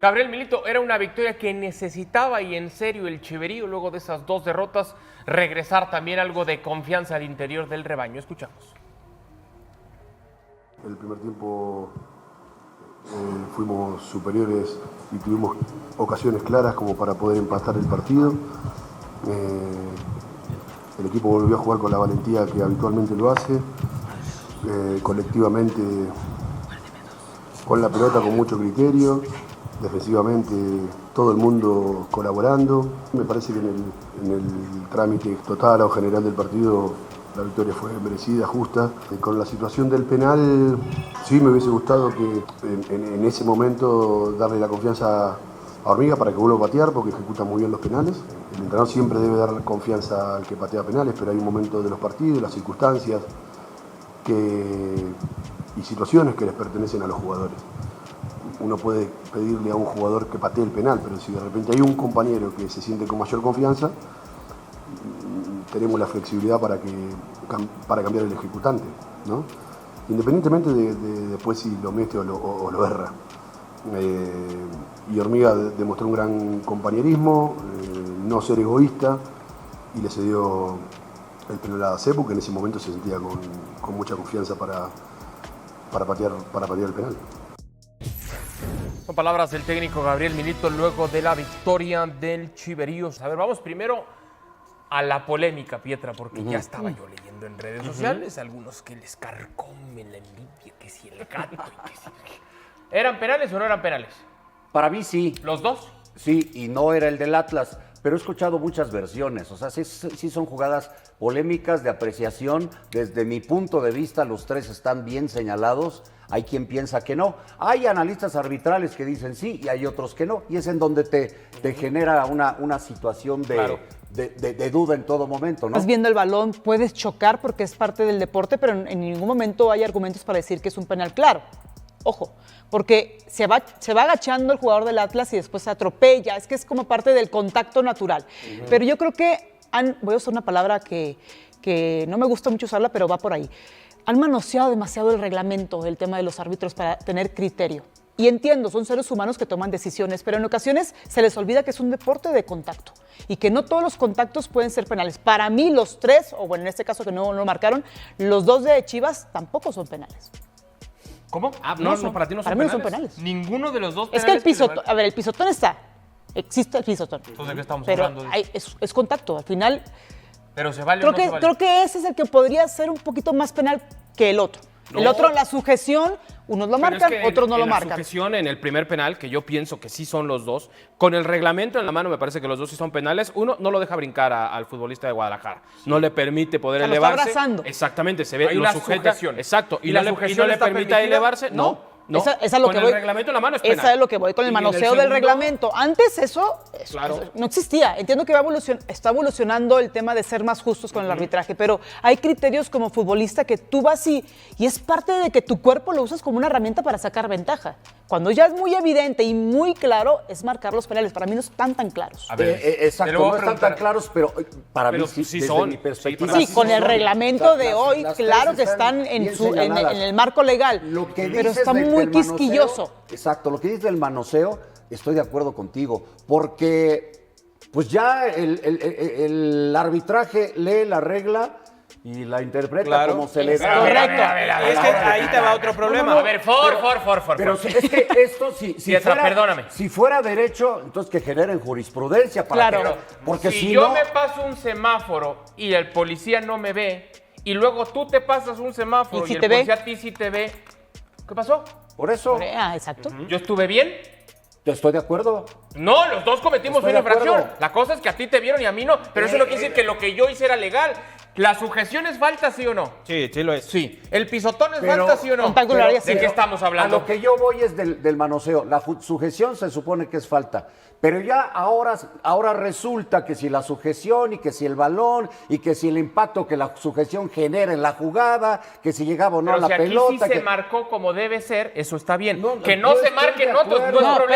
Gabriel Milito, era una victoria que necesitaba y en serio el Chiverío, luego de esas dos derrotas, regresar también algo de confianza al interior del rebaño. Escuchamos. El primer tiempo fuimos superiores y tuvimos ocasiones claras como para poder empatar el partido. El equipo volvió a jugar con la valentía que habitualmente lo hace, colectivamente con la pelota con mucho criterio, defensivamente todo el mundo colaborando. Me parece que en el trámite total o general del partido la victoria fue merecida, justa. Con la situación del penal, sí me hubiese gustado que en ese momento darle la confianza a Hormiga para que vuelva a patear, porque ejecuta muy bien los penales. El entrenador siempre debe dar confianza al que patea penales, pero hay un momento de los partidos, las circunstancias y situaciones que les pertenecen a los jugadores. Uno puede pedirle a un jugador que patee el penal, pero si de repente hay un compañero que se siente con mayor confianza, tenemos la flexibilidad para cambiar el ejecutante, ¿no? Independientemente de después si lo mete o lo erra. Y Hormiga demostró un gran compañerismo, no ser egoísta, y le cedió el penal a Cepu, que en ese momento se sentía con mucha confianza para patear el penal. Son palabras del técnico Gabriel Milito luego de la victoria del Chiverío. A ver, vamos primero a la polémica, Pietra, porque ya estaba yo leyendo en redes sociales algunos que les carcomen la envidia, que si el gato y que si... ¿Eran penales o no eran penales? Para mí sí. ¿Los dos? Sí, y no era el del Atlas, pero he escuchado muchas versiones. O sea, sí son jugadas polémicas de apreciación. Desde mi punto de vista, los tres están bien señalados. Hay quien piensa que no. Hay analistas arbitrales que dicen sí y hay otros que no. Y es en donde te genera una situación de duda en todo momento, ¿no? Estás viendo el balón, puedes chocar porque es parte del deporte, pero en ningún momento hay argumentos para decir que es un penal claro. Ojo, porque se va agachando el jugador del Atlas y después se atropella. Es que es como parte del contacto natural. Pero yo creo que voy a usar una palabra que no me gusta mucho usarla, pero va por ahí. Han manoseado demasiado el reglamento, el tema de los árbitros para tener criterio. Y entiendo, son seres humanos que toman decisiones, pero en ocasiones se les olvida que es un deporte de contacto y que no todos los contactos pueden ser penales. Para mí los tres, o bueno, en este caso que no lo marcaron, los dos de Chivas tampoco son penales. ¿Cómo? No, para ti no son penales. Para mí no son penales. Ninguno de los dos Es penales. que el pisotón, a ver, el pisotón está, existe el pisotón. Entonces, ¿de qué estamos pero hablando? es contacto, al final... Pero se vale o no se vale. Creo que ese es el que podría ser un poquito más penal que el otro. No. El otro, la sujeción, unos lo marcan, otros no lo marcan. La sujeción en el primer penal, que yo pienso que sí son los dos, con el reglamento en la mano me parece que los dos sí son penales. Uno no lo deja brincar al futbolista de Guadalajara. No le permite poder elevarse. Lo está abrazando. Exactamente, se ve, hay lo una sujeta. sujeción. Exacto. Y la no sujeción le permite elevarse. No. Esa es lo con que el voy. reglamento en la mano es penal. Esa es lo que voy, con el manoseo del reglamento. Antes eso claro, no existía. Entiendo que está evolucionando el tema de ser más justos con el arbitraje, pero hay criterios como futbolista que tú vas y es parte de que tu cuerpo lo usas como una herramienta para sacar ventaja. Cuando ya es muy evidente y muy claro, es marcar los penales. Para mí no están tan claros. A ver, exacto, no están tan claros, pero para mí sí, desde son. mi perspectiva. Sí, con el reglamento de hoy, claro que están en el marco legal, pero está muy quisquilloso. Exacto, lo que dices del manoseo, estoy de acuerdo contigo, porque pues ya el arbitraje lee la regla y la interpreta como se le da. Correcto. Es que ahí te va otro problema. A ver, Pero es que esto, si fuera derecho, entonces que generen jurisprudencia para que... Porque si yo me paso un semáforo y el policía no me ve, y luego tú te pasas un semáforo y el policía a ti sí te ve, ¿qué pasó? Por eso... exacto. ¿Yo estuve bien? Estoy de acuerdo. No, los dos cometimos una infracción. La cosa es que a ti te vieron y a mí no, pero eso no quiere decir que lo que yo hice era legal. ¿La sujeción es falta, sí o no? Sí, sí lo es. Sí. ¿El pisotón es falta, sí o no? ¿De qué estamos hablando? A lo que yo voy es del manoseo. La sujeción se supone que es falta. Pero ya ahora resulta que si la sujeción y que si el balón y que si el impacto que la sujeción genera en la jugada, que si llegaba o no a la pelota. Pero si aquí sí se marcó como debe ser, eso está bien. Que no se marquen otros, no es problema.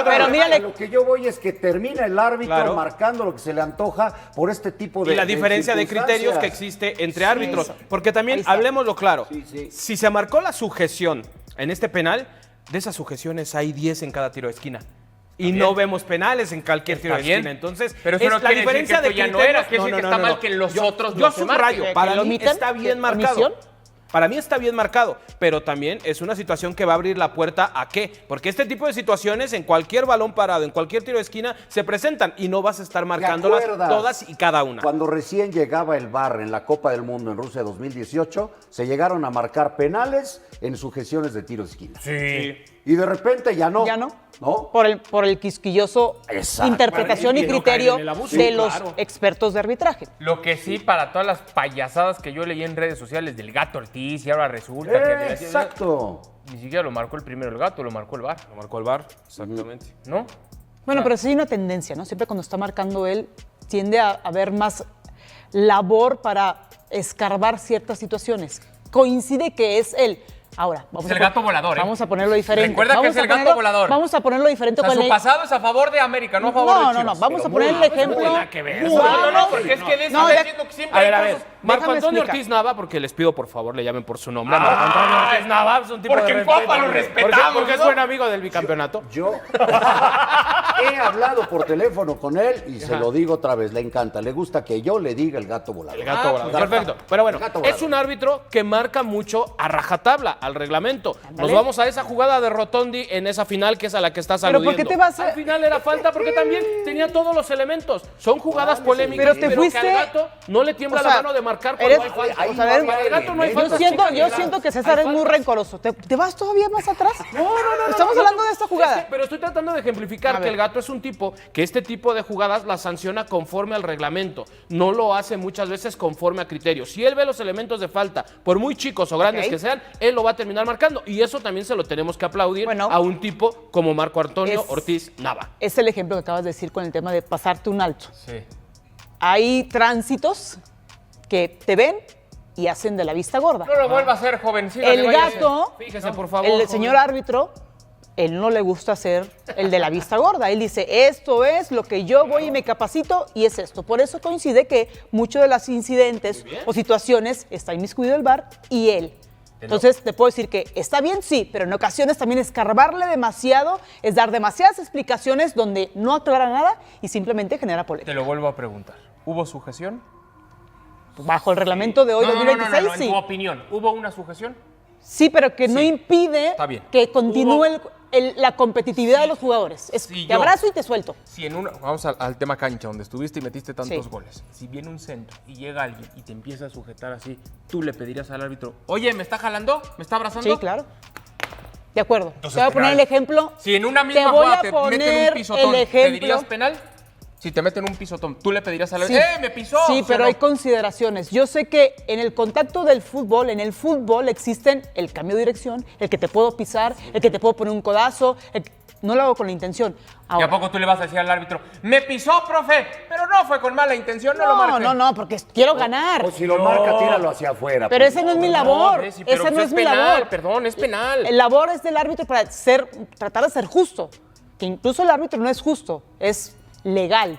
Pero mírale. Lo que yo voy es que termina el árbitro marcando lo que se le antoja por este tipo de... Y la diferencia de criterios que existe entre árbitros. Porque también, hablemoslo claro, si se marcó la sujeción en este penal, de esas sujeciones hay 10 en cada tiro de esquina. Y no vemos penales en cualquier tiro de esquina. Entonces, pero eso no la quiere diferencia decir que de esto ya no era, criterios. quiere decir que está mal que los otros Yo no se subrayo, marquen. para ¿Que lo mí omiten? está bien ¿Que marcado. omisión? Para mí está bien marcado, pero también es una situación que va a abrir la puerta a qué. Porque este tipo de situaciones en cualquier balón parado, en cualquier tiro de esquina, se presentan y no vas a estar marcándolas acuerdas? todas y cada una. Cuando recién llegaba el VAR en la Copa del Mundo en Rusia 2018, se llegaron a marcar penales en sujeciones de tiro de esquina. Sí. Y de repente ya no. Ya no. ¿No? Por el quisquilloso Exacto. interpretación y Para no criterio caer en el abuso. de Sí, los claro. expertos de arbitraje. Lo que sí, para todas las payasadas que yo leí en redes sociales del Gato Ortiz y ahora resulta que... Exacto. Ni siquiera lo marcó el primero el Gato, lo marcó el VAR, Lo marcó el VAR, exactamente. ¿no? Bueno, pero sí hay una tendencia, ¿no? Siempre cuando está marcando él, tiende a haber más labor para escarbar ciertas situaciones. Coincide que es él. Ahora, Es el gato volador, ¿eh? Vamos a ponerlo diferente. Recuerda que Vamos es el a gato ponerlo- volador. Vamos a ponerlo diferente O sea, con su el... pasado es a favor de América, no a favor de No, Chivas. no, no, vamos a Pero poner muy el mal, ejemplo. muy nada que ver. No, no, porque es que de eso No, está de- diciendo que siempre A ver, hay a ver. cosas- Marco Déjame Antonio explicar. Ortiz Nava, porque les pido por favor le llamen por su nombre. Marco Antonio Ortiz Nava es un tipo porque de en Copa respeto. lo respetamos, Porque es ¿no? buen amigo del bicampeonato. Yo he hablado por teléfono con él y se lo digo otra vez, le encanta, le gusta que yo le diga el gato volador. El gato volador. Perfecto. Pero bueno, El gato volador. es un árbitro que marca mucho a rajatabla, al reglamento. Nos Ándale. vamos a esa jugada de Rotondi en esa final que es a la que estás Pero aludiendo. ¿por qué te vas a- Al final era falta porque también tenía todos los elementos. Son jugadas polémicas, Pero te que fuiste- al gato no le tiembla O sea, la mano de marcar cuando eres- hay falta. ahí o sea, a ver, no hay Para el gato no hay elemento. falta. Yo siento que César es muy rencoroso. ¿Te vas todavía más atrás? No. Estamos hablando de esta jugada. Es que- pero estoy tratando de ejemplificar A que ver. el gato es un tipo que este tipo de jugadas las sanciona conforme al reglamento. No lo hace muchas veces conforme a criterios. Si él ve los elementos de falta, por muy chicos o grandes Ok. que sean, él lo va a terminar marcando. Y eso también se lo tenemos que aplaudir Bueno. a un tipo como Marco Antonio Es- Ortiz Nava. Es el ejemplo que acabas de decir con el tema de pasarte un alto. Sí. Hay tránsitos que te ven y hacen de la vista gorda. No lo vuelva a hacer, joven. sígale, El váyase. gato, Fíjese, por favor. el joven. señor árbitro, él no le gusta hacer el de la vista gorda. Él dice, esto es lo que yo voy y me capacito y es esto. Por eso coincide que muchos de los incidentes o situaciones está inmiscuido el VAR y él. Entonces, te puedo decir que está bien, sí, pero en ocasiones también escarbarle demasiado, es dar demasiadas explicaciones donde no aclara nada y simplemente genera Te polémica. lo vuelvo a preguntar. ¿Hubo sujeción? Bajo el reglamento de hoy, No, 2026, en sí. tu opinión, ¿hubo una sujeción? Sí, pero que no Sí, impide está bien. que continúe la competitividad de los jugadores. Es Sí, te yo- abrazo y te suelto. Si en una, vamos al tema cancha, donde estuviste y metiste tantos Sí. goles. Si viene un centro y llega alguien y te empieza a sujetar así, tú le pedirías al árbitro, oye, ¿me está jalando? ¿Me está abrazando? Sí, claro. De acuerdo. Entonces, te voy a poner penal. el ejemplo. Si en una misma te voy jugada a te meten un poner pisotón, el ¿te dirías ejemplo. penal? Si te meten un pisotón, tú le pedirías al Sí. árbitro, me pisó. Sí, ¿sí o pero no? hay consideraciones. Yo sé que en el contacto del fútbol, en el fútbol existen el cambio de dirección, el que te puedo pisar, el que te puedo poner un codazo. No lo hago con la intención. ¿Y Ahora, a poco tú le vas a decir al árbitro, me pisó, profe? Pero no fue con mala intención, no lo marqué. no, porque quiero ganar. O si lo marca, tíralo hacia afuera. Pero pues. ese no es mi labor. hombre, sí, pero Esa no pues es mi penal, labor. perdón, es penal. El labor es del árbitro para tratar de ser justo. Que incluso el árbitro no es justo, es legal.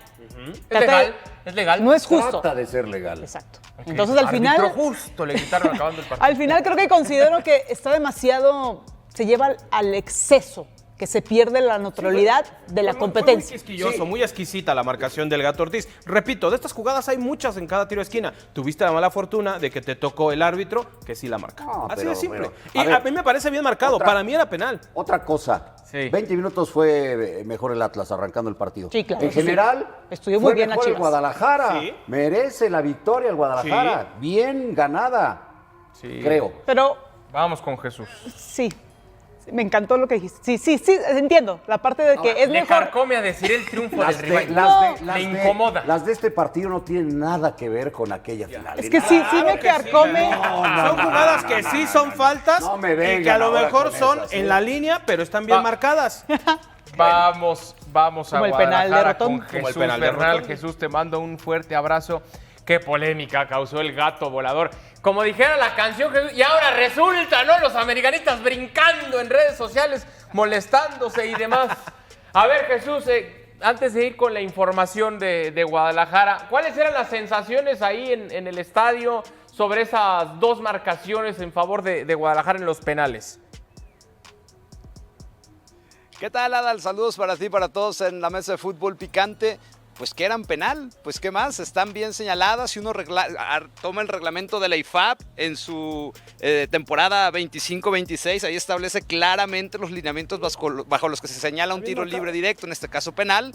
Es legal. No es justo. Trata de ser legal. Exacto. Entonces al Árbitro final, justo, le gritaron acabando el partido. al final creo que considero que está demasiado, se lleva al exceso, que se pierde la neutralidad de la Muy competencia. quisquilloso, muy exquisita la marcación del Gato Ortiz. Repito, de estas jugadas hay muchas en cada tiro de esquina. Tuviste la mala fortuna de que te tocó el árbitro que sí la marca. No, Así pero, de simple. bueno, Y a ver, a mí me parece bien marcado. otra- Para mí era penal. Otra cosa, Sí. 20 minutos fue mejor el Atlas arrancando el partido. Sí, claro. En general, Estudió muy fue bien a mejor el Chivas. Guadalajara. Sí. Merece la victoria el Guadalajara. Bien ganada, Sí. creo. Pero Vamos con Jesús. sí, me encantó lo que dijiste. Sí, entiendo. La parte de que es Le mejor. carcome a decir el triunfo Las del de, rival. las de- Le las de- incomoda. las de este partido no tienen nada que ver con aquella final. Es que sí me carcome. Son jugadas que sí son faltas No me y vengan que a lo ahora mejor con son esas, en ¿eh? la línea, pero están bien Va. marcadas. Vamos a Como el penal de Guadalajara Rotón. con Como el Jesús penal de Bernal. Rotón. Jesús, te mando un fuerte abrazo. Qué polémica causó el gato volador. Como dijera la canción, Jesús, y ahora resulta, ¿no? Los americanistas brincando en redes sociales, molestándose y demás. A ver, Jesús, antes de ir con la información de Guadalajara, ¿cuáles eran las sensaciones ahí en el estadio sobre esas dos marcaciones en favor de Guadalajara en los penales? ¿Qué tal, Adal? Saludos para ti, para todos en la mesa de fútbol picante. Pues que eran penal, pues qué más, están bien señaladas. Si uno toma el reglamento de la IFAB en su temporada 25-26, ahí establece claramente los lineamientos bajo los que se señala un tiro libre directo, en este caso penal.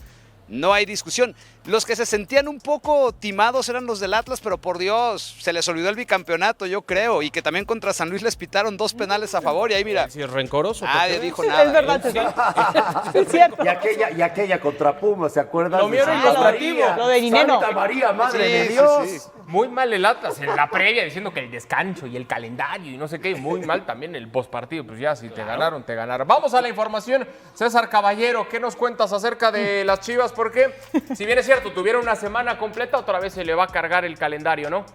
No hay discusión. Los que se sentían un poco timados eran los del Atlas, pero por Dios, se les olvidó el bicampeonato, yo creo, y que también contra San Luis les pitaron 2 penales a favor, y ahí mira. Si es rencoroso. Nadie dijo Sí, nada. es verdad, César. Es cierto. Y aquella contra Pumas, ¿se acuerdan? Lo mío era ilustrativo. Lo de Dineno. Santa María, madre de Sí, Dios. sí, sí. Muy mal el Atlas en la previa diciendo que el descanso y el calendario y no sé qué. Muy mal también el postpartido. Pues ya, si te ganaron, te ganaron. Vamos a la información. César Caballero, ¿qué nos cuentas acerca de las Chivas? Porque, si bien es cierto, tuvieron una semana completa, otra vez se le va a cargar el calendario, ¿no?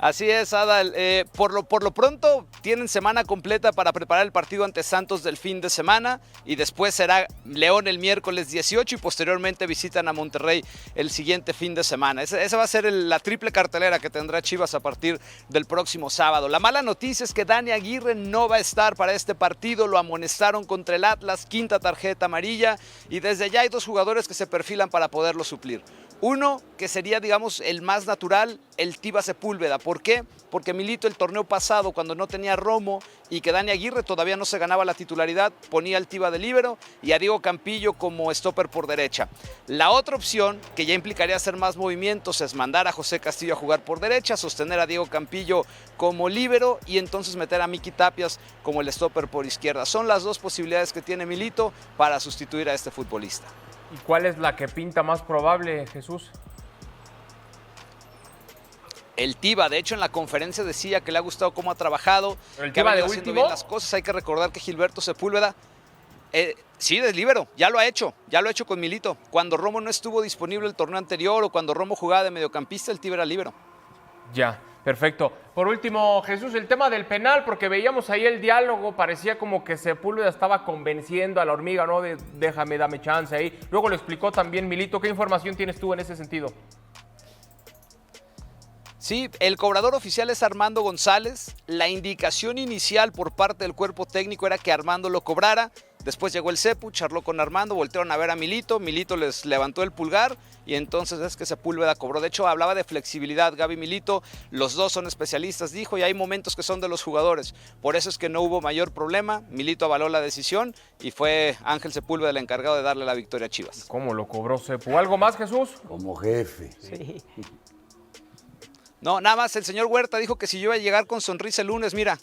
Así es, Adal. Por lo pronto tienen semana completa para preparar el partido ante Santos del fin de semana y después será León el miércoles 18 y posteriormente visitan a Monterrey el siguiente fin de semana. Esa va a ser la triple cartelera que tendrá Chivas a partir del próximo sábado. La mala noticia es que Dani Aguirre no va a estar para este partido, lo amonestaron contra el Atlas, 5ª tarjeta amarilla y desde ya hay 2 jugadores que se perfilan para poderlo suplir. Uno, que sería, digamos, el más natural, el Tiva Sepúlveda. ¿Por qué? Porque Milito el torneo pasado, cuando no tenía Romo y que Dani Aguirre todavía no se ganaba la titularidad, ponía al Tiva de líbero y a Diego Campillo como stopper por derecha. La otra opción, que ya implicaría hacer más movimientos, es mandar a José Castillo a jugar por derecha, sostener a Diego Campillo como líbero y entonces meter a Miki Tapias como el stopper por izquierda. Son las 2 posibilidades que tiene Milito para sustituir a este futbolista. ¿Y cuál es la que pinta más probable, Jesús? El Tiva, de hecho, en la conferencia decía que le ha gustado cómo ha trabajado, ¿Pero el que ha Tiva venido de haciendo último? bien las cosas. Hay que recordar que Gilberto Sepúlveda, sí, de líbero, ya lo ha hecho con Milito. Cuando Romo no estuvo disponible el torneo anterior o cuando Romo jugaba de mediocampista, el Tiva era líbero. Ya, perfecto. Por último, Jesús, el tema del penal, porque veíamos ahí el diálogo, parecía como que Sepúlveda estaba convenciendo a la hormiga, ¿no? De déjame, dame chance ahí. Luego lo explicó también Milito. ¿Qué información tienes tú en ese sentido? Sí, el cobrador oficial es Armando González. La indicación inicial por parte del cuerpo técnico era que Armando lo cobrara. Después llegó el Cepu, charló con Armando, voltearon a ver a Milito. Milito les levantó el pulgar y entonces es que Sepúlveda cobró. De hecho, hablaba de flexibilidad Gaby Milito. Los dos son especialistas, dijo, y hay momentos que son de los jugadores. Por eso es que no hubo mayor problema. Milito avaló la decisión y fue Ángel Sepúlveda el encargado de darle la victoria a Chivas. ¿Cómo lo cobró Cepu? ¿Algo más, Jesús? Como jefe. Sí. No, nada más el señor Huerta dijo que si yo iba a llegar con sonrisa el lunes, mira.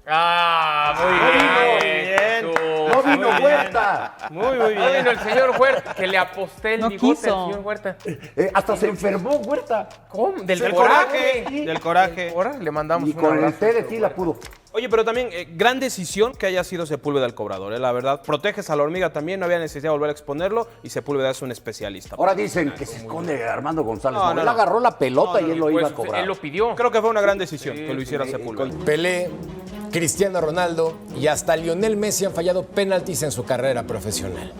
Ah, muy bien. ¡No vino Huerta! Muy No bien. vino el señor Huerta, que le aposté el No bigote quiso. al señor Huerta. Hasta se enfermó Huerta. ¿Cómo? Del coraje. Del coraje. Ahora le mandamos Y un con el abrazo, té de señor tila Huerta. pudo. Oye, pero también, gran decisión que haya sido Sepúlveda el cobrador, la verdad. Proteges a la hormiga también, no había necesidad de volver a exponerlo y Sepúlveda es un especialista. Ahora dicen que se esconde Armando González. No, No, no, él no. agarró la pelota y él lo Pues, iba a cobrar. él lo pidió. Creo que fue una gran decisión que lo hiciera Sepúlveda. Pelé, Cristiano Ronaldo y hasta Lionel Messi han fallado penaltis en su carrera profesional.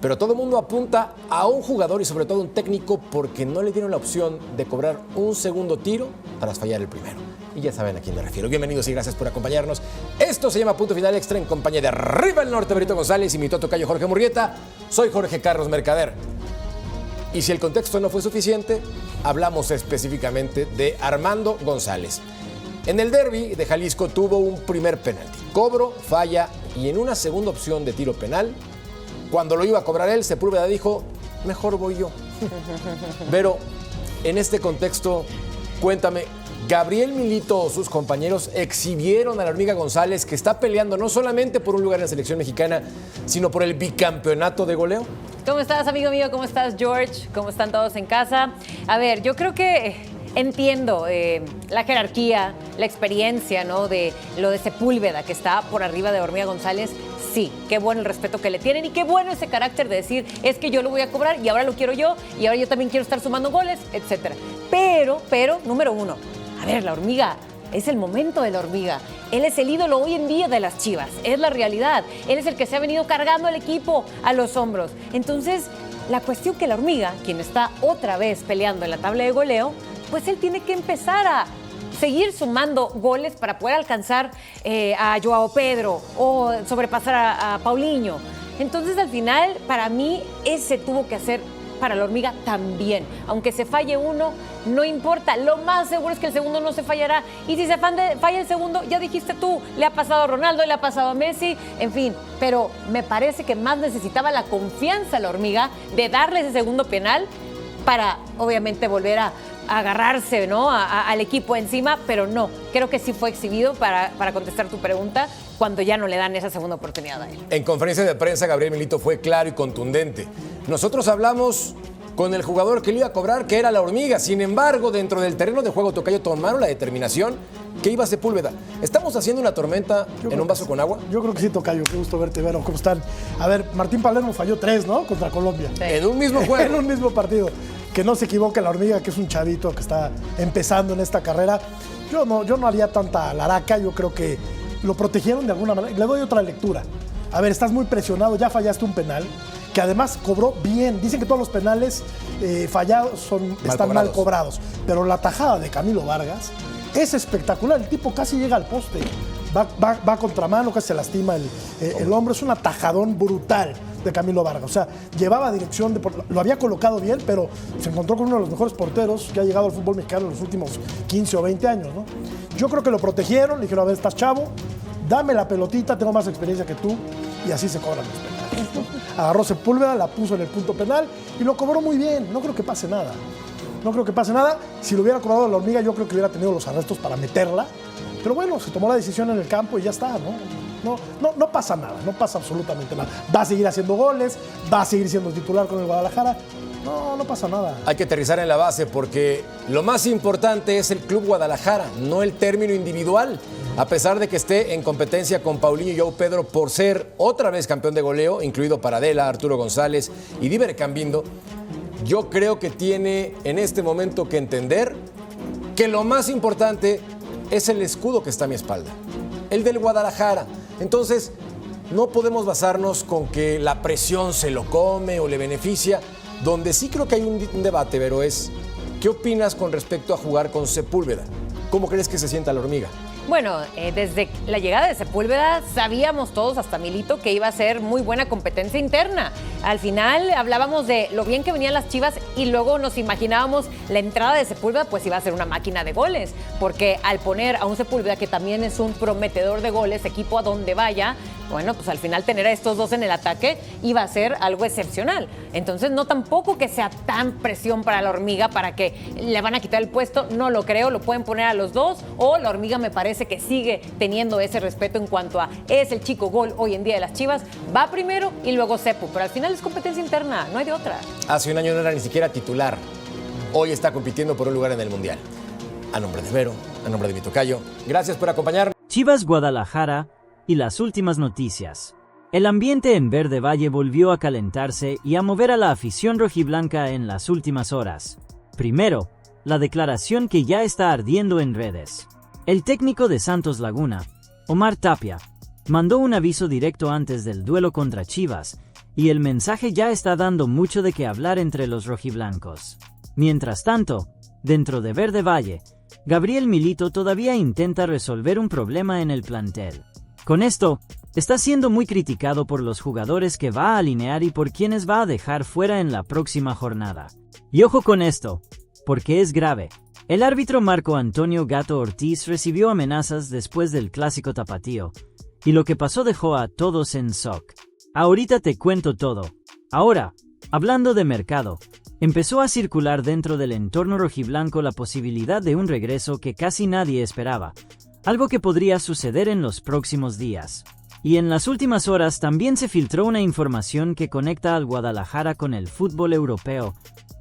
Pero todo el mundo apunta a un jugador y sobre todo un técnico porque no le dieron la opción de cobrar un segundo tiro tras fallar el primero. Y ya saben a quién me refiero. Bienvenidos y gracias por acompañarnos. Esto se llama Punto Final Extra en compañía de Arriba el Norte, Berito González y mi tocayo Jorge Murrieta. Soy Jorge Carlos Mercader. Y si el contexto no fue suficiente, hablamos específicamente de Armando González. En el derbi de Jalisco tuvo un primer penalti. Cobro, falla y en una segunda opción de tiro penal, cuando lo iba a cobrar él, Sepúlveda dijo, mejor voy yo. Pero en este contexto, cuéntame, ¿Gabriel Milito o sus compañeros exhibieron a la hormiga González que está peleando no solamente por un lugar en la selección mexicana, sino por el bicampeonato de goleo? ¿Cómo estás, amigo mío? ¿Cómo estás, George? ¿Cómo están todos en casa? A ver, yo creo que entiendo la jerarquía, la experiencia, ¿no? De lo de Sepúlveda, que está por arriba de Hormiga González. Sí, qué bueno el respeto que le tienen y qué bueno ese carácter de decir, es que yo lo voy a cobrar y ahora lo quiero yo y ahora yo también quiero estar sumando goles, etcétera. Pero, número uno, a ver, la hormiga, es el momento de la hormiga. Él es el ídolo hoy en día de las Chivas, es la realidad. Él es el que se ha venido cargando al equipo a los hombros. Entonces, la cuestión que la hormiga, quien está otra vez peleando en la tabla de goleo, pues él tiene que empezar a seguir sumando goles para poder alcanzar a Joao Pedro o sobrepasar a Paulinho. Entonces, al final, para mí, ese tuvo que hacer para la Hormiga también. Aunque se falle uno, no importa. Lo más seguro es que el segundo no se fallará. Y si se falla el segundo, ya dijiste tú, le ha pasado a Ronaldo, le ha pasado a Messi, en fin. Pero me parece que más necesitaba la confianza a la Hormiga de darle ese segundo penal para, obviamente, volver a agarrarse, ¿no?, al equipo encima, pero no. Creo que sí fue exhibido, para contestar tu pregunta, cuando ya no le dan esa segunda oportunidad a él. En conferencia de prensa, Gabriel Milito fue claro y contundente. Nosotros hablamos con el jugador que le iba a cobrar, que era la Hormiga. Sin embargo, dentro del terreno de juego, tocayo, tomaron la determinación que iba Sepúlveda. ¿Estamos haciendo una tormenta en un vaso con agua? Yo creo que sí, tocayo. Qué gusto verte, Vero. ¿Cómo están? A ver, Martín Palermo falló 3, ¿no?, contra Colombia. Sí. En un mismo juego. En un mismo partido. Que no se equivoque la Hormiga, que es un chavito que está empezando en esta carrera. Yo no haría tanta laraca. Yo creo que lo protegieron de alguna manera. Le doy otra lectura. A ver, estás muy presionado, ya fallaste un penal, que además cobró bien. Dicen que todos los penales fallados están mal cobrados. Pero la tajada de Camilo Vargas es espectacular. El tipo casi llega al poste. Va a contramano, casi se lastima el hombro. Es un atajadón brutal de Camilo Vargas. O sea, llevaba dirección, lo había colocado bien, pero se encontró con uno de los mejores porteros que ha llegado al fútbol mexicano en los últimos 15 o 20 años, ¿no? Yo creo que lo protegieron, le dijeron, a ver, estás chavo, dame la pelotita, tengo más experiencia que tú, y así se cobran los penales, ¿no? Agarró Sepúlveda, la puso en el punto penal y lo cobró muy bien. No creo que pase nada. No creo que pase nada. Si lo hubiera cobrado la Hormiga, yo creo que hubiera tenido los arrestos para meterla. Pero bueno, se tomó la decisión en el campo y ya está, ¿no? No pasa nada, no pasa absolutamente nada. Va a seguir haciendo goles, va a seguir siendo titular con el Guadalajara. No pasa nada. Hay que aterrizar en la base porque lo más importante es el Club Guadalajara, no el término individual. A pesar de que esté en competencia con Paulinho y Joao Pedro por ser otra vez campeón de goleo, incluido Paradela, Arturo González y Diver Cambindo, yo creo que tiene en este momento que entender que lo más importante es el escudo que está a mi espalda, el del Guadalajara. Entonces, no podemos basarnos con que la presión se lo come o le beneficia. Donde sí creo que hay un debate, Vero, es ¿qué opinas con respecto a jugar con Sepúlveda? ¿Cómo crees que se sienta la Hormiga? Bueno, desde la llegada de Sepúlveda sabíamos todos, hasta Milito, que iba a ser muy buena competencia interna. Al final hablábamos de lo bien que venían las Chivas y luego nos imaginábamos la entrada de Sepúlveda, pues iba a ser una máquina de goles, porque al poner a un Sepúlveda que también es un prometedor de goles, equipo a donde vaya, bueno, pues al final tener a estos dos en el ataque iba a ser algo excepcional. Entonces no tampoco que sea tan presión para la Hormiga para que le van a quitar el puesto, no lo creo, lo pueden poner a los dos, o la Hormiga me parece que sigue teniendo ese respeto en cuanto a es el chico gol hoy en día de las Chivas, va primero y luego Sepu, pero al final es competencia interna, no hay de otra. Hace un año no era ni siquiera titular, hoy está compitiendo por un lugar en el Mundial. A nombre de Vero, a nombre de mi tocayo, gracias por acompañarnos. Chivas Guadalajara y las últimas noticias. El ambiente en Verde Valle volvió a calentarse y a mover a la afición rojiblanca en las últimas horas. Primero, la declaración que ya está ardiendo en redes. El técnico de Santos Laguna, Omar Tapia, mandó un aviso directo antes del duelo contra Chivas, y el mensaje ya está dando mucho de qué hablar entre los rojiblancos. Mientras tanto, dentro de Verde Valle, Gabriel Milito todavía intenta resolver un problema en el plantel. Con esto, está siendo muy criticado por los jugadores que va a alinear y por quienes va a dejar fuera en la próxima jornada. Y ojo con esto, porque es grave. El árbitro Marco Antonio Gato Ortiz recibió amenazas después del clásico tapatío, y lo que pasó dejó a todos en shock. Ahorita te cuento todo. Ahora, hablando de mercado, empezó a circular dentro del entorno rojiblanco la posibilidad de un regreso que casi nadie esperaba, algo que podría suceder en los próximos días. Y en las últimas horas también se filtró una información que conecta al Guadalajara con el fútbol europeo,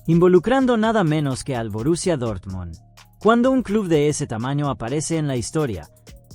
involucrando nada menos que al Borussia Dortmund. Cuando un club de ese tamaño aparece en la historia,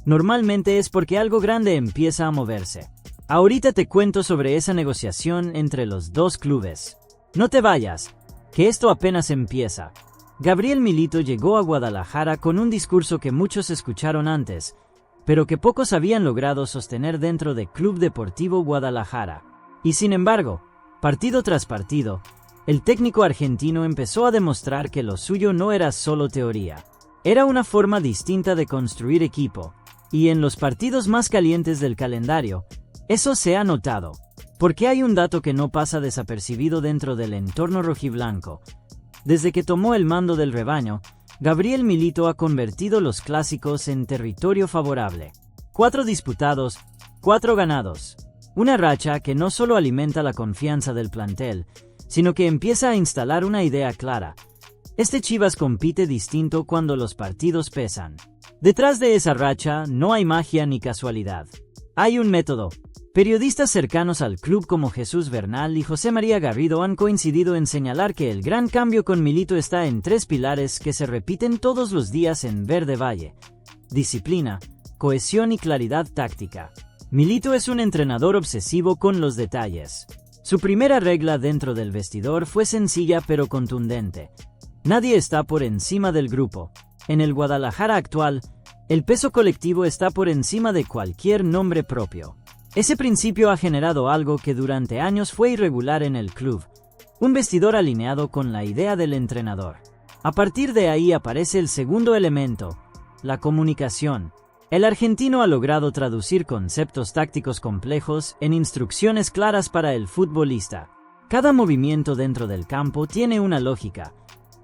normalmente es porque algo grande empieza a moverse. Ahorita te cuento sobre esa negociación entre los dos clubes. No te vayas, que esto apenas empieza. Gabriel Milito llegó a Guadalajara con un discurso que muchos escucharon antes, pero que pocos habían logrado sostener dentro de Club Deportivo Guadalajara. Y sin embargo, partido tras partido, el técnico argentino empezó a demostrar que lo suyo no era solo teoría. Era una forma distinta de construir equipo, y en los partidos más calientes del calendario, eso se ha notado. Porque hay un dato que no pasa desapercibido dentro del entorno rojiblanco. Desde que tomó el mando del rebaño, Gabriel Milito ha convertido los clásicos en territorio favorable. 4 disputados, 4 ganados. Una racha que no solo alimenta la confianza del plantel, sino que empieza a instalar una idea clara. Este Chivas compite distinto cuando los partidos pesan. Detrás de esa racha no hay magia ni casualidad. Hay un método. Periodistas cercanos al club como Jesús Bernal y José María Garrido han coincidido en señalar que el gran cambio con Milito está en 3 pilares que se repiten todos los días en Verde Valle: disciplina, cohesión y claridad táctica. Milito es un entrenador obsesivo con los detalles. Su primera regla dentro del vestidor fue sencilla pero contundente. Nadie está por encima del grupo. En el Guadalajara actual, el peso colectivo está por encima de cualquier nombre propio. Ese principio ha generado algo que durante años fue irregular en el club: un vestidor alineado con la idea del entrenador. A partir de ahí aparece el segundo elemento: la comunicación. El argentino ha logrado traducir conceptos tácticos complejos en instrucciones claras para el futbolista. Cada movimiento dentro del campo tiene una lógica.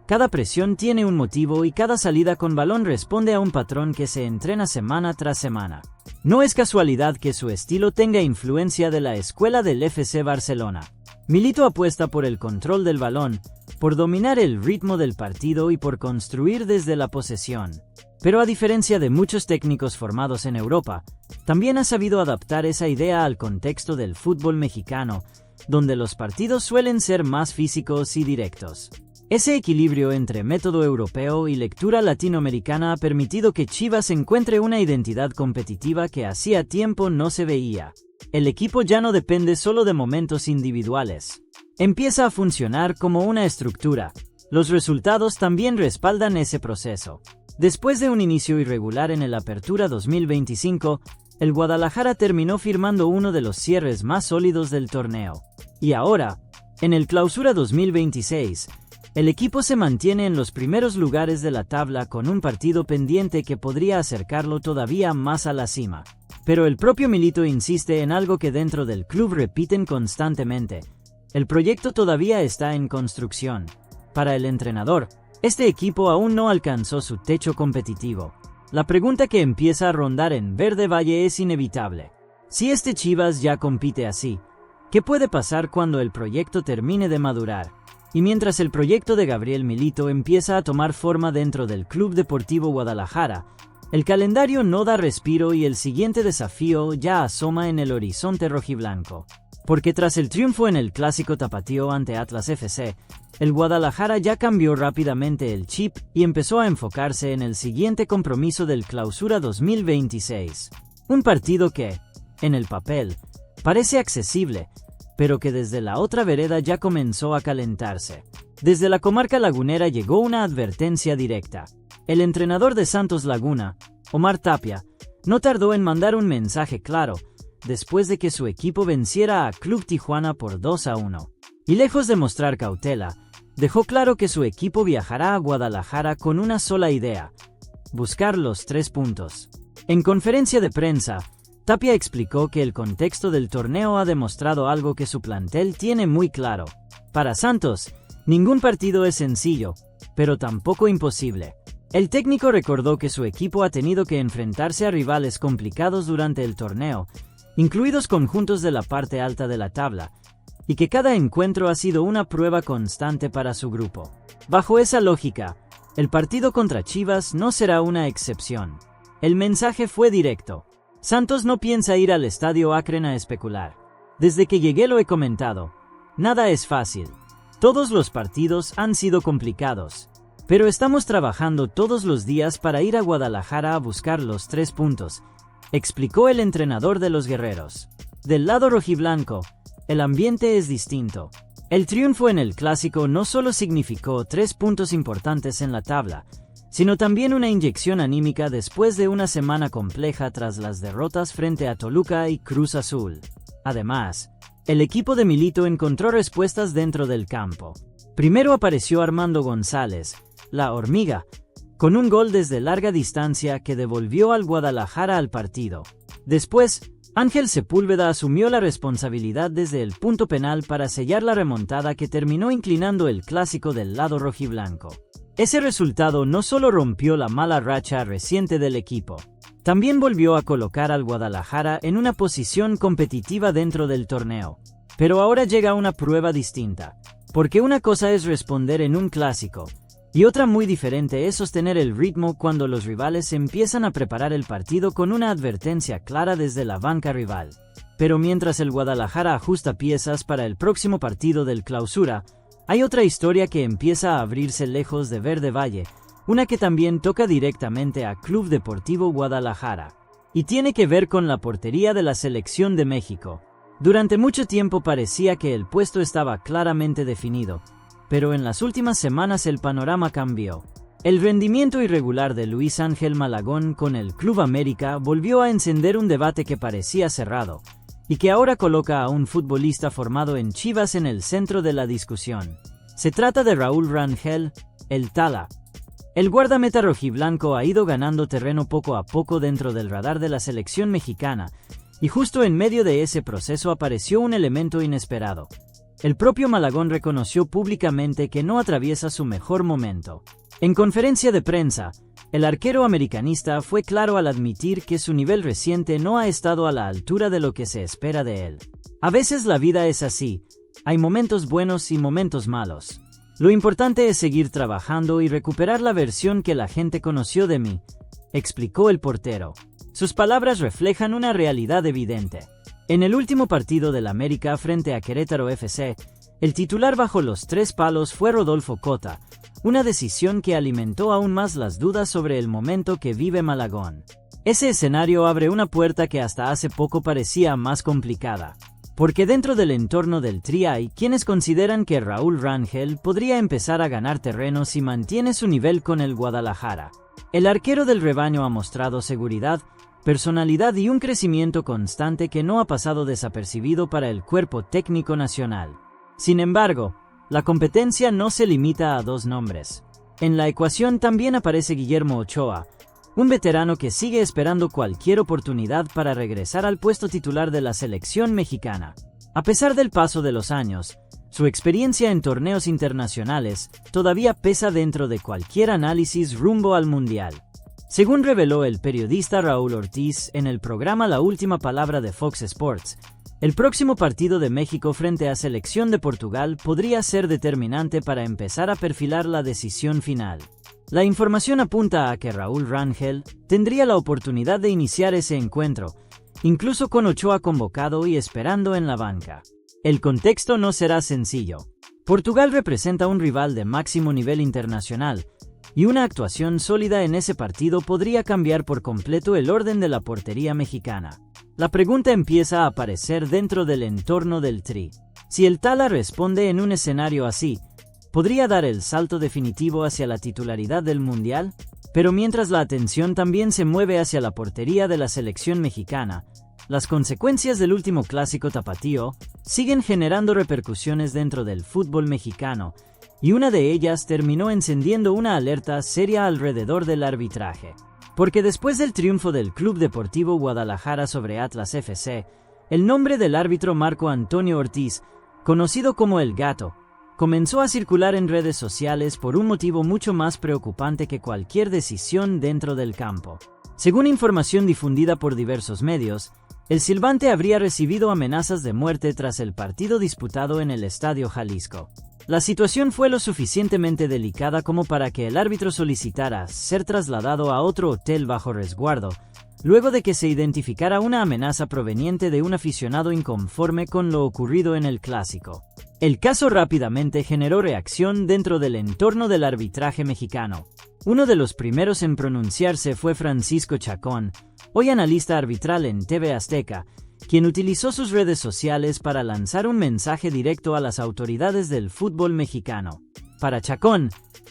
Cada presión tiene un motivo y cada salida con balón responde a un patrón que se entrena semana tras semana. No es casualidad que su estilo tenga influencia de la escuela del FC Barcelona. Milito apuesta por el control del balón, por dominar el ritmo del partido y por construir desde la posesión. Pero a diferencia de muchos técnicos formados en Europa, también ha sabido adaptar esa idea al contexto del fútbol mexicano, donde los partidos suelen ser más físicos y directos. Ese equilibrio entre método europeo y lectura latinoamericana ha permitido que Chivas encuentre una identidad competitiva que hacía tiempo no se veía. El equipo ya no depende solo de momentos individuales. Empieza a funcionar como una estructura. Los resultados también respaldan ese proceso. Después de un inicio irregular en el Apertura 2025, el Guadalajara terminó firmando uno de los cierres más sólidos del torneo. Y ahora, en el Clausura 2026, el equipo se mantiene en los primeros lugares de la tabla con un partido pendiente que podría acercarlo todavía más a la cima. Pero el propio Milito insiste en algo que dentro del club repiten constantemente: el proyecto todavía está en construcción. Para el entrenador, este equipo aún no alcanzó su techo competitivo. La pregunta que empieza a rondar en Verde Valle es inevitable. Si este Chivas ya compite así, ¿qué puede pasar cuando el proyecto termine de madurar? Y mientras el proyecto de Gabriel Milito empieza a tomar forma dentro del Club Deportivo Guadalajara, el calendario no da respiro y el siguiente desafío ya asoma en el horizonte rojiblanco. Porque tras el triunfo en el clásico tapatío ante Atlas FC, el Guadalajara ya cambió rápidamente el chip y empezó a enfocarse en el siguiente compromiso del Clausura 2026. Un partido que, en el papel, parece accesible, pero que desde la otra vereda ya comenzó a calentarse. Desde la comarca lagunera llegó una advertencia directa. El entrenador de Santos Laguna, Omar Tapia, no tardó en mandar un mensaje claro, después de que su equipo venciera a Club Tijuana por 2-1. Y lejos de mostrar cautela, dejó claro que su equipo viajará a Guadalajara con una sola idea: buscar los 3 puntos. En conferencia de prensa, Tapia explicó que el contexto del torneo ha demostrado algo que su plantel tiene muy claro. Para Santos, ningún partido es sencillo, pero tampoco imposible. El técnico recordó que su equipo ha tenido que enfrentarse a rivales complicados durante el torneo, incluidos conjuntos de la parte alta de la tabla, y que cada encuentro ha sido una prueba constante para su grupo. Bajo esa lógica, el partido contra Chivas no será una excepción. El mensaje fue directo. Santos no piensa ir al Estadio Akron a especular. Desde que llegué lo he comentado. Nada es fácil. Todos los partidos han sido complicados. Pero estamos trabajando todos los días para ir a Guadalajara a buscar los 3 puntos, explicó el entrenador de los guerreros. Del lado rojiblanco, el ambiente es distinto. El triunfo en el clásico no solo significó 3 puntos importantes en la tabla, sino también una inyección anímica después de una semana compleja tras las derrotas frente a Toluca y Cruz Azul. Además, el equipo de Milito encontró respuestas dentro del campo. Primero apareció Armando González, la hormiga, con un gol desde larga distancia que devolvió al Guadalajara al partido. Después, Ángel Sepúlveda asumió la responsabilidad desde el punto penal para sellar la remontada que terminó inclinando el clásico del lado rojiblanco. Ese resultado no solo rompió la mala racha reciente del equipo, también volvió a colocar al Guadalajara en una posición competitiva dentro del torneo. Pero ahora llega una prueba distinta, porque una cosa es responder en un clásico, y otra muy diferente es sostener el ritmo cuando los rivales empiezan a preparar el partido con una advertencia clara desde la banca rival. Pero mientras el Guadalajara ajusta piezas para el próximo partido del Clausura, hay otra historia que empieza a abrirse lejos de Verde Valle, una que también toca directamente a Club Deportivo Guadalajara, y tiene que ver con la portería de la Selección de México. Durante mucho tiempo parecía que el puesto estaba claramente definido, pero en las últimas semanas el panorama cambió. El rendimiento irregular de Luis Ángel Malagón con el Club América volvió a encender un debate que parecía cerrado, y que ahora coloca a un futbolista formado en Chivas en el centro de la discusión. Se trata de Raúl Rangel, el Tala. El guardameta rojiblanco ha ido ganando terreno poco a poco dentro del radar de la selección mexicana, y justo en medio de ese proceso apareció un elemento inesperado. El propio Malagón reconoció públicamente que no atraviesa su mejor momento. En conferencia de prensa, el arquero americanista fue claro al admitir que su nivel reciente no ha estado a la altura de lo que se espera de él. A veces la vida es así, hay momentos buenos y momentos malos. Lo importante es seguir trabajando y recuperar la versión que la gente conoció de mí, explicó el portero. Sus palabras reflejan una realidad evidente. En el último partido del América frente a Querétaro FC, el titular bajo los 3 palos fue Rodolfo Cota, una decisión que alimentó aún más las dudas sobre el momento que vive Malagón. Ese escenario abre una puerta que hasta hace poco parecía más complicada, porque dentro del entorno del Tri hay quienes consideran que Raúl Rangel podría empezar a ganar terreno si mantiene su nivel con el Guadalajara. El arquero del rebaño ha mostrado seguridad, personalidad y un crecimiento constante que no ha pasado desapercibido para el cuerpo técnico nacional. Sin embargo, la competencia no se limita a 2 nombres. En la ecuación también aparece Guillermo Ochoa, un veterano que sigue esperando cualquier oportunidad para regresar al puesto titular de la selección mexicana. A pesar del paso de los años, su experiencia en torneos internacionales todavía pesa dentro de cualquier análisis rumbo al Mundial. Según reveló el periodista Raúl Ortiz en el programa La Última Palabra de Fox Sports, el próximo partido de México frente a Selección de Portugal podría ser determinante para empezar a perfilar la decisión final. La información apunta a que Raúl Rangel tendría la oportunidad de iniciar ese encuentro, incluso con Ochoa convocado y esperando en la banca. El contexto no será sencillo. Portugal representa un rival de máximo nivel internacional, y una actuación sólida en ese partido podría cambiar por completo el orden de la portería mexicana. La pregunta empieza a aparecer dentro del entorno del Tri. Si el Tala responde en un escenario así, ¿podría dar el salto definitivo hacia la titularidad del Mundial? Pero mientras la atención también se mueve hacia la portería de la selección mexicana, las consecuencias del último clásico tapatío siguen generando repercusiones dentro del fútbol mexicano, y una de ellas terminó encendiendo una alerta seria alrededor del arbitraje. Porque después del triunfo del Club Deportivo Guadalajara sobre Atlas FC, el nombre del árbitro Marco Antonio Ortiz, conocido como El Gato, comenzó a circular en redes sociales por un motivo mucho más preocupante que cualquier decisión dentro del campo. Según información difundida por diversos medios, el silbante habría recibido amenazas de muerte tras el partido disputado en el Estadio Jalisco. La situación fue lo suficientemente delicada como para que el árbitro solicitara ser trasladado a otro hotel bajo resguardo, luego de que se identificara una amenaza proveniente de un aficionado inconforme con lo ocurrido en el clásico. El caso rápidamente generó reacción dentro del entorno del arbitraje mexicano. Uno de los primeros en pronunciarse fue Francisco Chacón, hoy analista arbitral en TV Azteca, quien utilizó sus redes sociales para lanzar un mensaje directo a las autoridades del fútbol mexicano. Para Chacón,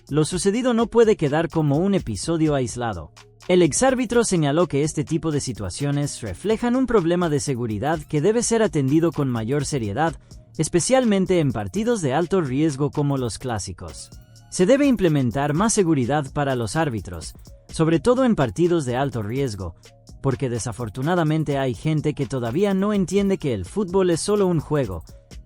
lo sucedido no puede quedar como un episodio aislado. El exárbitro señaló que este tipo de situaciones reflejan un problema de seguridad que debe ser atendido con mayor seriedad, especialmente en partidos de alto riesgo como los clásicos. Se debe implementar más seguridad para los árbitros, sobre todo en partidos de alto riesgo, porque desafortunadamente hay gente que todavía no entiende que el fútbol es solo un juego,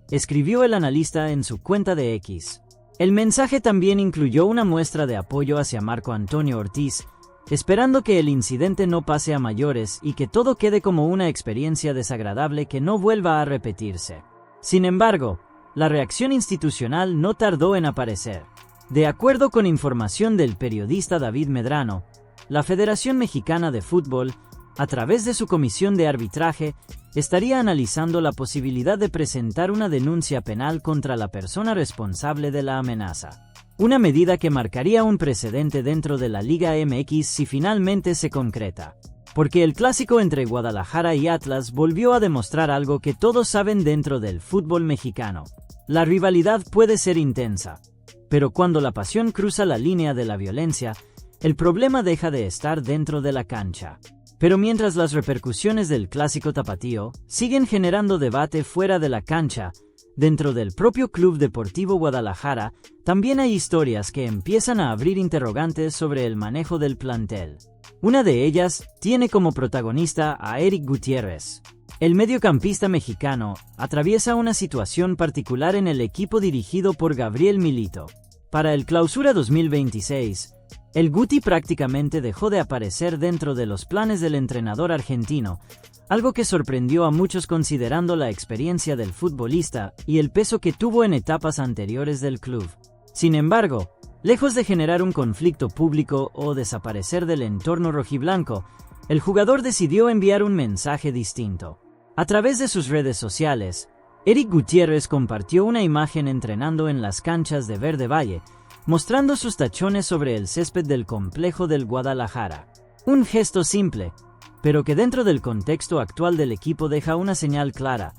escribió el analista en su cuenta de X. El mensaje también incluyó una muestra de apoyo hacia Marco Antonio Ortiz, esperando que el incidente no pase a mayores y que todo quede como una experiencia desagradable que no vuelva a repetirse. Sin embargo, la reacción institucional no tardó en aparecer. De acuerdo con información del periodista David Medrano, la Federación Mexicana de Fútbol, a través de su comisión de arbitraje, estaría analizando la posibilidad de presentar una denuncia penal contra la persona responsable de la amenaza. Una medida que marcaría un precedente dentro de la Liga MX si finalmente se concreta. Porque el clásico entre Guadalajara y Atlas volvió a demostrar algo que todos saben dentro del fútbol mexicano. La rivalidad puede ser intensa, pero cuando la pasión cruza la línea de la violencia, el problema deja de estar dentro de la cancha. Pero mientras las repercusiones del clásico tapatío siguen generando debate fuera de la cancha, dentro del propio Club Deportivo Guadalajara, también hay historias que empiezan a abrir interrogantes sobre el manejo del plantel. Una de ellas tiene como protagonista a Eric Gutiérrez. El mediocampista mexicano atraviesa una situación particular en el equipo dirigido por Gabriel Milito. Para el Clausura 2026, el Guti prácticamente dejó de aparecer dentro de los planes del entrenador argentino, algo que sorprendió a muchos considerando la experiencia del futbolista y el peso que tuvo en etapas anteriores del club. Sin embargo, lejos de generar un conflicto público o desaparecer del entorno rojiblanco, el jugador decidió enviar un mensaje distinto. A través de sus redes sociales, Eric Gutiérrez compartió una imagen entrenando en las canchas de Verde Valle, mostrando sus tachones sobre el césped del complejo del Guadalajara. Un gesto simple, pero que dentro del contexto actual del equipo deja una señal clara.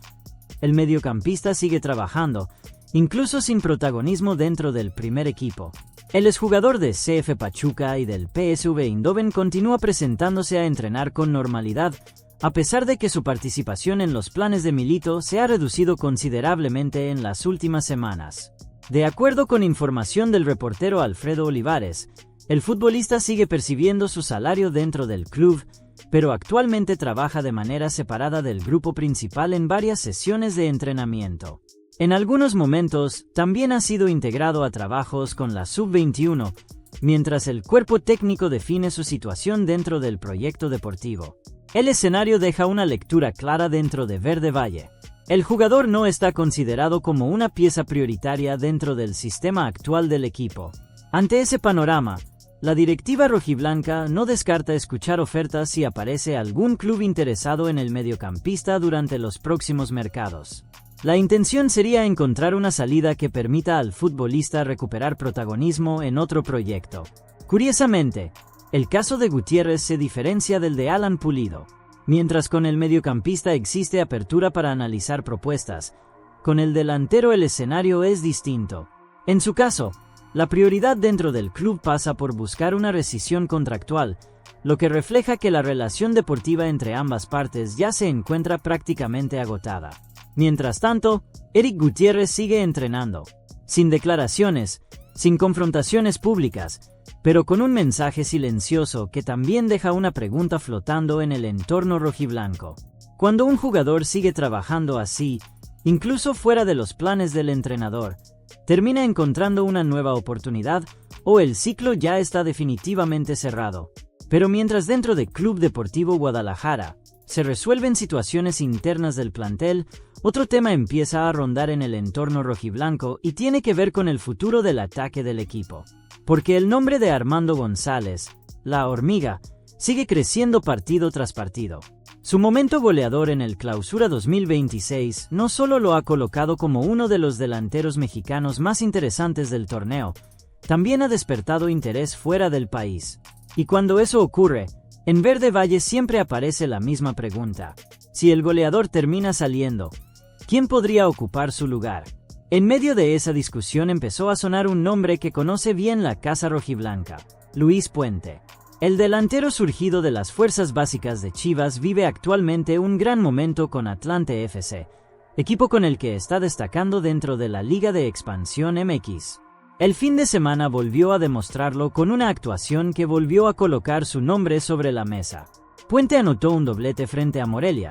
El mediocampista sigue trabajando, incluso sin protagonismo dentro del primer equipo. El exjugador de CF Pachuca y del PSV Eindhoven continúa presentándose a entrenar con normalidad, a pesar de que su participación en los planes de Milito se ha reducido considerablemente en las últimas semanas. De acuerdo con información del reportero Alfredo Olivares, el futbolista sigue percibiendo su salario dentro del club, pero actualmente trabaja de manera separada del grupo principal en varias sesiones de entrenamiento. En algunos momentos, también ha sido integrado a trabajos con la Sub-21, mientras el cuerpo técnico define su situación dentro del proyecto deportivo. El escenario deja una lectura clara dentro de Verde Valle. El jugador no está considerado como una pieza prioritaria dentro del sistema actual del equipo. Ante ese panorama, la directiva rojiblanca no descarta escuchar ofertas si aparece algún club interesado en el mediocampista durante los próximos mercados. La intención sería encontrar una salida que permita al futbolista recuperar protagonismo en otro proyecto. Curiosamente, el caso de Gutiérrez se diferencia del de Alan Pulido. Mientras con el mediocampista existe apertura para analizar propuestas, con el delantero el escenario es distinto. En su caso, la prioridad dentro del club pasa por buscar una rescisión contractual, lo que refleja que la relación deportiva entre ambas partes ya se encuentra prácticamente agotada. Mientras tanto, Eric Gutiérrez sigue entrenando, sin declaraciones, sin confrontaciones públicas, pero con un mensaje silencioso que también deja una pregunta flotando en el entorno rojiblanco. Cuando un jugador sigue trabajando así, incluso fuera de los planes del entrenador, termina encontrando una nueva oportunidad o el ciclo ya está definitivamente cerrado. Pero mientras dentro de Club Deportivo Guadalajara se resuelven situaciones internas del plantel, otro tema empieza a rondar en el entorno rojiblanco y tiene que ver con el futuro del ataque del equipo. Porque el nombre de Armando González, la hormiga, sigue creciendo partido tras partido. Su momento goleador en el Clausura 2026 no solo lo ha colocado como uno de los delanteros mexicanos más interesantes del torneo, también ha despertado interés fuera del país. Y cuando eso ocurre, en Verde Valle siempre aparece la misma pregunta. Si el goleador termina saliendo, ¿quién podría ocupar su lugar? En medio de esa discusión empezó a sonar un nombre que conoce bien la casa rojiblanca: Luis Puente. El delantero surgido de las fuerzas básicas de Chivas vive actualmente un gran momento con Atlante FC, equipo con el que está destacando dentro de la Liga de Expansión MX. El fin de semana volvió a demostrarlo con una actuación que volvió a colocar su nombre sobre la mesa. Puente anotó un doblete frente a Morelia,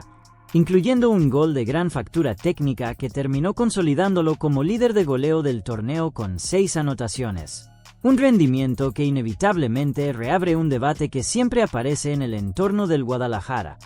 incluyendo un gol de gran factura técnica que terminó consolidándolo como líder de goleo del torneo con 6 anotaciones. Un rendimiento que inevitablemente reabre un debate que siempre aparece en el entorno del Guadalajara.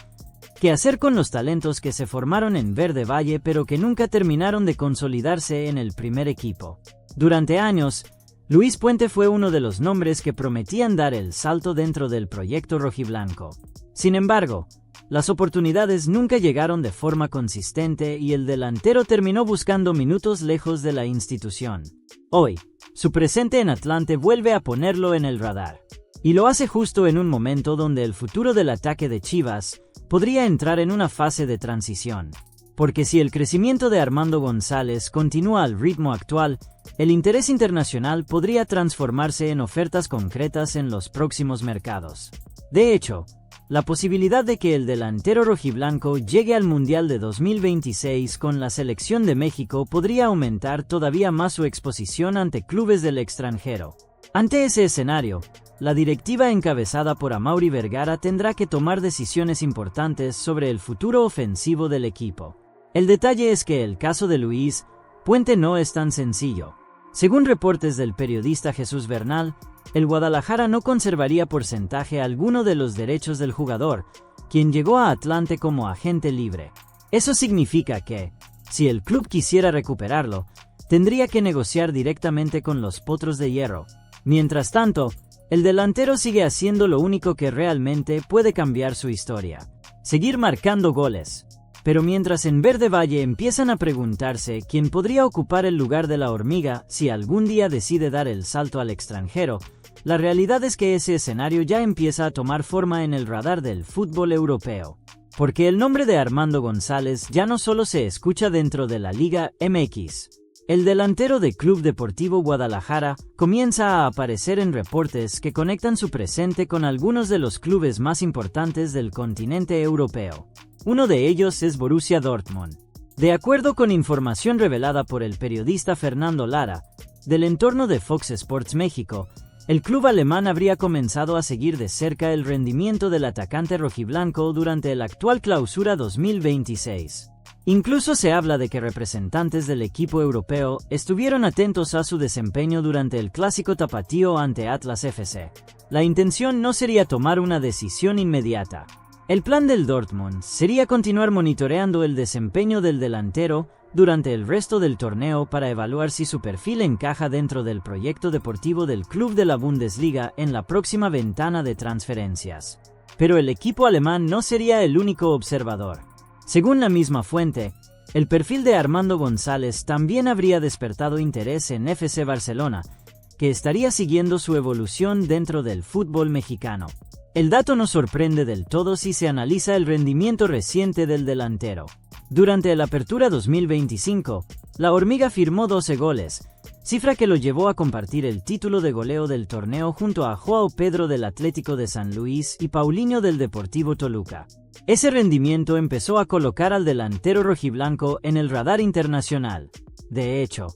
¿Qué hacer con los talentos que se formaron en Verde Valle pero que nunca terminaron de consolidarse en el primer equipo? Durante años, Luis Puente fue uno de los nombres que prometían dar el salto dentro del proyecto rojiblanco. Sin embargo, las oportunidades nunca llegaron de forma consistente y el delantero terminó buscando minutos lejos de la institución. Hoy, su presente en Atlante vuelve a ponerlo en el radar. Y lo hace justo en un momento donde el futuro del ataque de Chivas podría entrar en una fase de transición. Porque si el crecimiento de Armando González continúa al ritmo actual, el interés internacional podría transformarse en ofertas concretas en los próximos mercados. De hecho, la posibilidad de que el delantero rojiblanco llegue al Mundial de 2026 con la selección de México podría aumentar todavía más su exposición ante clubes del extranjero. Ante ese escenario, la directiva encabezada por Amaury Vergara tendrá que tomar decisiones importantes sobre el futuro ofensivo del equipo. El detalle es que el caso de Luis Puente no es tan sencillo. Según reportes del periodista Jesús Bernal, el Guadalajara no conservaría porcentaje alguno de los derechos del jugador, quien llegó a Atlante como agente libre. Eso significa que, si el club quisiera recuperarlo, tendría que negociar directamente con los Potros de Hierro. Mientras tanto, el delantero sigue haciendo lo único que realmente puede cambiar su historia: seguir marcando goles. Pero mientras en Verde Valle empiezan a preguntarse quién podría ocupar el lugar de la Hormiga si algún día decide dar el salto al extranjero, la realidad es que ese escenario ya empieza a tomar forma en el radar del fútbol europeo. Porque el nombre de Armando González ya no solo se escucha dentro de la Liga MX. El delantero de Club Deportivo Guadalajara comienza a aparecer en reportes que conectan su presente con algunos de los clubes más importantes del continente europeo. Uno de ellos es Borussia Dortmund. De acuerdo con información revelada por el periodista Fernando Lara, del entorno de Fox Sports México, el club alemán habría comenzado a seguir de cerca el rendimiento del atacante rojiblanco durante el actual Clausura 2026. Incluso se habla de que representantes del equipo europeo estuvieron atentos a su desempeño durante el clásico tapatío ante Atlas FC. La intención no sería tomar una decisión inmediata. El plan del Dortmund sería continuar monitoreando el desempeño del delantero durante el resto del torneo para evaluar si su perfil encaja dentro del proyecto deportivo del club de la Bundesliga en la próxima ventana de transferencias. Pero el equipo alemán no sería el único observador. Según la misma fuente, el perfil de Armando González también habría despertado interés en FC Barcelona, que estaría siguiendo su evolución dentro del fútbol mexicano. El dato no sorprende del todo si se analiza el rendimiento reciente del delantero. Durante la Apertura 2025, la Hormiga firmó 12 goles, cifra que lo llevó a compartir el título de goleo del torneo junto a João Pedro del Atlético de San Luis y Paulinho del Deportivo Toluca. Ese rendimiento empezó a colocar al delantero rojiblanco en el radar internacional. De hecho,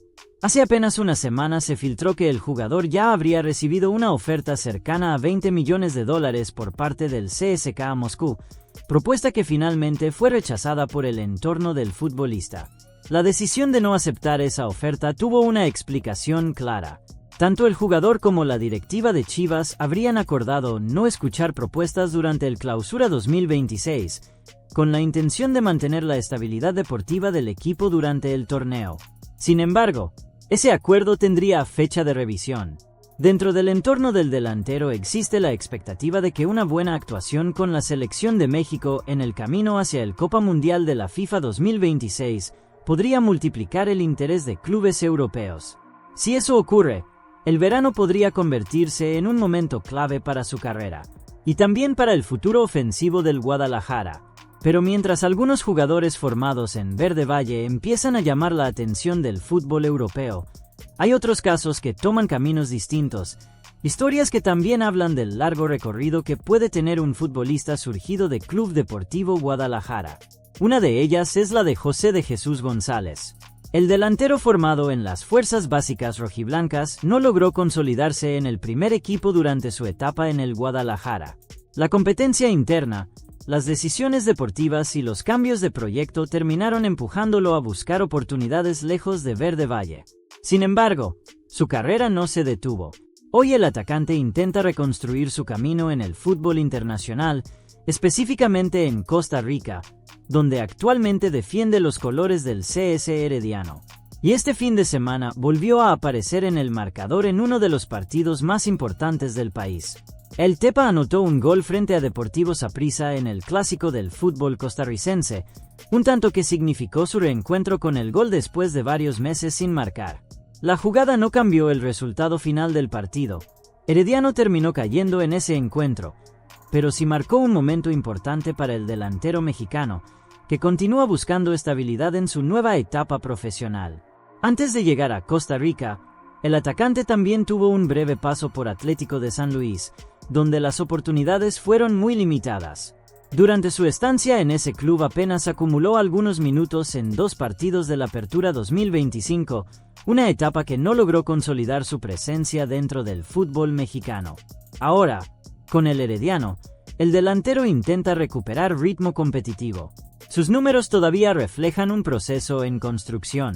hace apenas una semana se filtró que el jugador ya habría recibido una oferta cercana a $20 millones por parte del CSKA Moscú, propuesta que finalmente fue rechazada por el entorno del futbolista. La decisión de no aceptar esa oferta tuvo una explicación clara. Tanto el jugador como la directiva de Chivas habrían acordado no escuchar propuestas durante el Clausura 2026, con la intención de mantener la estabilidad deportiva del equipo durante el torneo. Sin embargo, ese acuerdo tendría fecha de revisión. Dentro del entorno del delantero existe la expectativa de que una buena actuación con la selección de México en el camino hacia el Copa Mundial de la FIFA 2026 podría multiplicar el interés de clubes europeos. Si eso ocurre, el verano podría convertirse en un momento clave para su carrera, y también para el futuro ofensivo del Guadalajara. Pero mientras algunos jugadores formados en Verde Valle empiezan a llamar la atención del fútbol europeo, hay otros casos que toman caminos distintos, historias que también hablan del largo recorrido que puede tener un futbolista surgido de Club Deportivo Guadalajara. Una de ellas es la de José de Jesús González. El delantero formado en las fuerzas básicas rojiblancas no logró consolidarse en el primer equipo durante su etapa en el Guadalajara. La competencia interna, las decisiones deportivas y los cambios de proyecto terminaron empujándolo a buscar oportunidades lejos de Verde Valle. Sin embargo, su carrera no se detuvo. Hoy el atacante intenta reconstruir su camino en el fútbol internacional, específicamente en Costa Rica, donde actualmente defiende los colores del CS Herediano. Y este fin de semana volvió a aparecer en el marcador en uno de los partidos más importantes del país. El Tepa anotó un gol frente a Deportivo Saprissa en el clásico del fútbol costarricense, un tanto que significó su reencuentro con el gol después de varios meses sin marcar. La jugada no cambió el resultado final del partido. Herediano terminó cayendo en ese encuentro, pero sí marcó un momento importante para el delantero mexicano, que continúa buscando estabilidad en su nueva etapa profesional. Antes de llegar a Costa Rica, el atacante también tuvo un breve paso por Atlético de San Luis, donde las oportunidades fueron muy limitadas. Durante su estancia en ese club apenas acumuló algunos minutos en 2 partidos de la Apertura 2025, una etapa que no logró consolidar su presencia dentro del fútbol mexicano. Ahora, con el Herediano, el delantero intenta recuperar ritmo competitivo. Sus números todavía reflejan un proceso en construcción.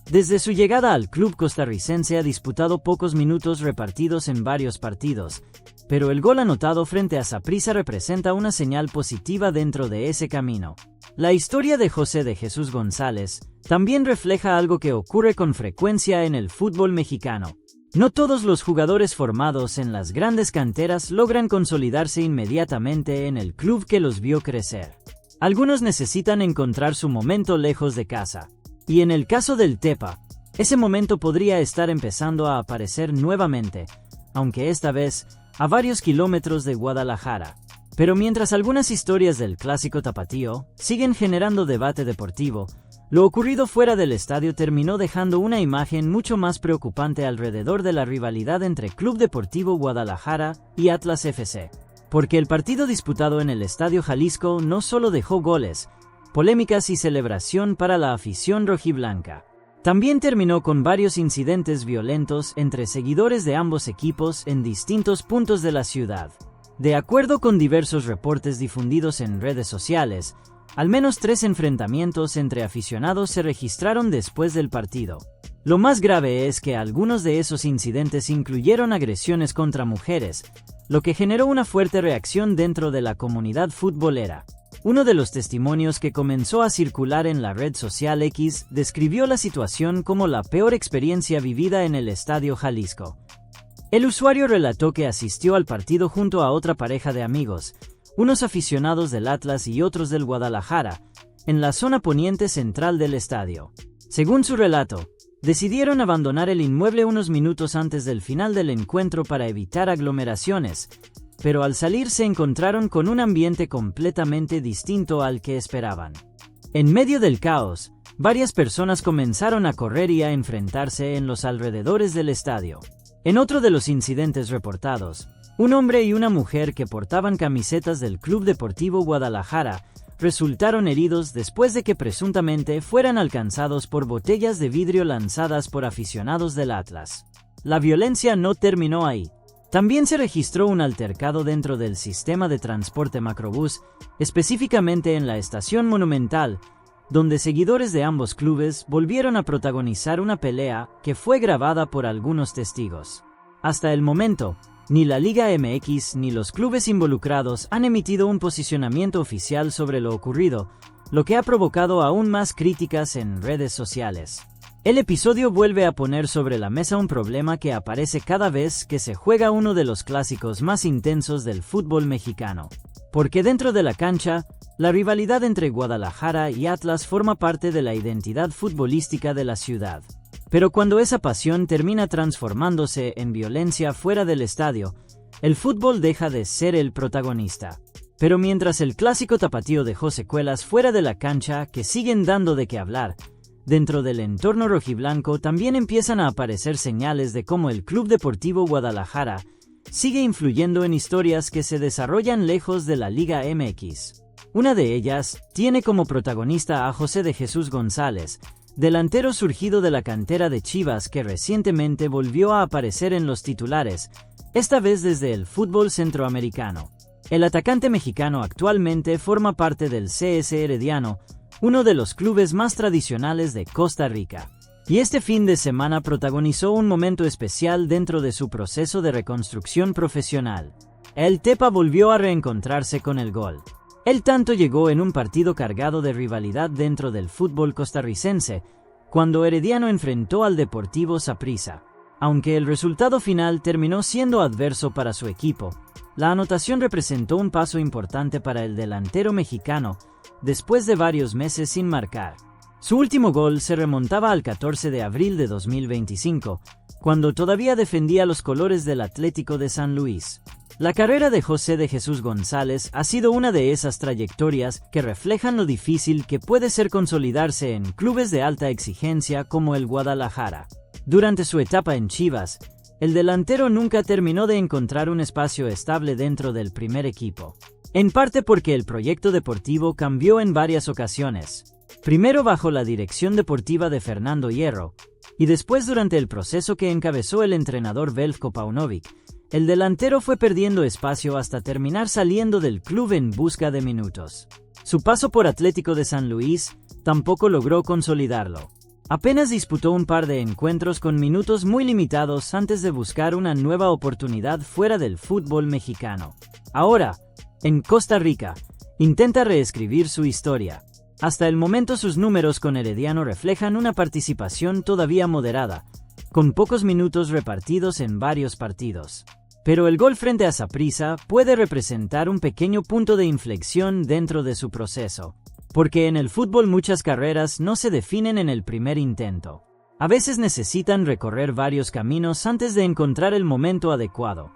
Desde su llegada al club costarricense ha disputado pocos minutos repartidos en varios partidos, pero el gol anotado frente a Saprissa representa una señal positiva dentro de ese camino. La historia de José de Jesús González también refleja algo que ocurre con frecuencia en el fútbol mexicano. No todos los jugadores formados en las grandes canteras logran consolidarse inmediatamente en el club que los vio crecer. Algunos necesitan encontrar su momento lejos de casa. Y en el caso del Tepa, ese momento podría estar empezando a aparecer nuevamente, aunque esta vez a varios kilómetros de Guadalajara. Pero mientras algunas historias del clásico tapatío siguen generando debate deportivo, lo ocurrido fuera del estadio terminó dejando una imagen mucho más preocupante alrededor de la rivalidad entre Club Deportivo Guadalajara y Atlas FC. Porque el partido disputado en el Estadio Jalisco no solo dejó goles, polémicas y celebración para la afición rojiblanca. También terminó con varios incidentes violentos entre seguidores de ambos equipos en distintos puntos de la ciudad. De acuerdo con diversos reportes difundidos en redes sociales, al menos 3 enfrentamientos entre aficionados se registraron después del partido. Lo más grave es que algunos de esos incidentes incluyeron agresiones contra mujeres, lo que generó una fuerte reacción dentro de la comunidad futbolera. Uno de los testimonios que comenzó a circular en la red social X describió la situación como la peor experiencia vivida en el Estadio Jalisco. El usuario relató que asistió al partido junto a otra pareja de amigos, unos aficionados del Atlas y otros del Guadalajara, en la zona poniente central del estadio. Según su relato, decidieron abandonar el inmueble unos minutos antes del final del encuentro para evitar aglomeraciones, pero al salir se encontraron con un ambiente completamente distinto al que esperaban. En medio del caos, varias personas comenzaron a correr y a enfrentarse en los alrededores del estadio. En otro de los incidentes reportados, un hombre y una mujer que portaban camisetas del Club Deportivo Guadalajara resultaron heridos después de que presuntamente fueran alcanzados por botellas de vidrio lanzadas por aficionados del Atlas. La violencia no terminó ahí. También se registró un altercado dentro del sistema de transporte Macrobús, específicamente en la estación Monumental, donde seguidores de ambos clubes volvieron a protagonizar una pelea que fue grabada por algunos testigos. Hasta el momento, ni la Liga MX ni los clubes involucrados han emitido un posicionamiento oficial sobre lo ocurrido, lo que ha provocado aún más críticas en redes sociales. El episodio vuelve a poner sobre la mesa un problema que aparece cada vez que se juega uno de los clásicos más intensos del fútbol mexicano. Porque dentro de la cancha, la rivalidad entre Guadalajara y Atlas forma parte de la identidad futbolística de la ciudad. Pero cuando esa pasión termina transformándose en violencia fuera del estadio, el fútbol deja de ser el protagonista. Pero mientras el clásico tapatío dejó secuelas fuera de la cancha que siguen dando de qué hablar, dentro del entorno rojiblanco también empiezan a aparecer señales de cómo el Club Deportivo Guadalajara sigue influyendo en historias que se desarrollan lejos de la Liga MX. Una de ellas tiene como protagonista a José de Jesús González, delantero surgido de la cantera de Chivas que recientemente volvió a aparecer en los titulares, esta vez desde el fútbol centroamericano. El atacante mexicano actualmente forma parte del CS Herediano, uno de los clubes más tradicionales de Costa Rica. Y este fin de semana protagonizó un momento especial dentro de su proceso de reconstrucción profesional. El Tepa volvió a reencontrarse con el gol. El tanto llegó en un partido cargado de rivalidad dentro del fútbol costarricense, cuando Herediano enfrentó al Deportivo Saprissa. Aunque el resultado final terminó siendo adverso para su equipo, la anotación representó un paso importante para el delantero mexicano, después de varios meses sin marcar. Su último gol se remontaba al 14 de abril de 2025, cuando todavía defendía los colores del Atlético de San Luis. La carrera de José de Jesús González ha sido una de esas trayectorias que reflejan lo difícil que puede ser consolidarse en clubes de alta exigencia como el Guadalajara. Durante su etapa en Chivas, el delantero nunca terminó de encontrar un espacio estable dentro del primer equipo, en parte porque el proyecto deportivo cambió en varias ocasiones. Primero bajo la dirección deportiva de Fernando Hierro, y después durante el proceso que encabezó el entrenador Veljko Paunovic. El delantero fue perdiendo espacio hasta terminar saliendo del club en busca de minutos. Su paso por Atlético de San Luis tampoco logró consolidarlo. Apenas disputó un par de encuentros con minutos muy limitados antes de buscar una nueva oportunidad fuera del fútbol mexicano. Ahora, en Costa Rica, intenta reescribir su historia. Hasta el momento sus números con Herediano reflejan una participación todavía moderada, con pocos minutos repartidos en varios partidos. Pero el gol frente a Saprissa puede representar un pequeño punto de inflexión dentro de su proceso, porque en el fútbol muchas carreras no se definen en el primer intento. A veces necesitan recorrer varios caminos antes de encontrar el momento adecuado.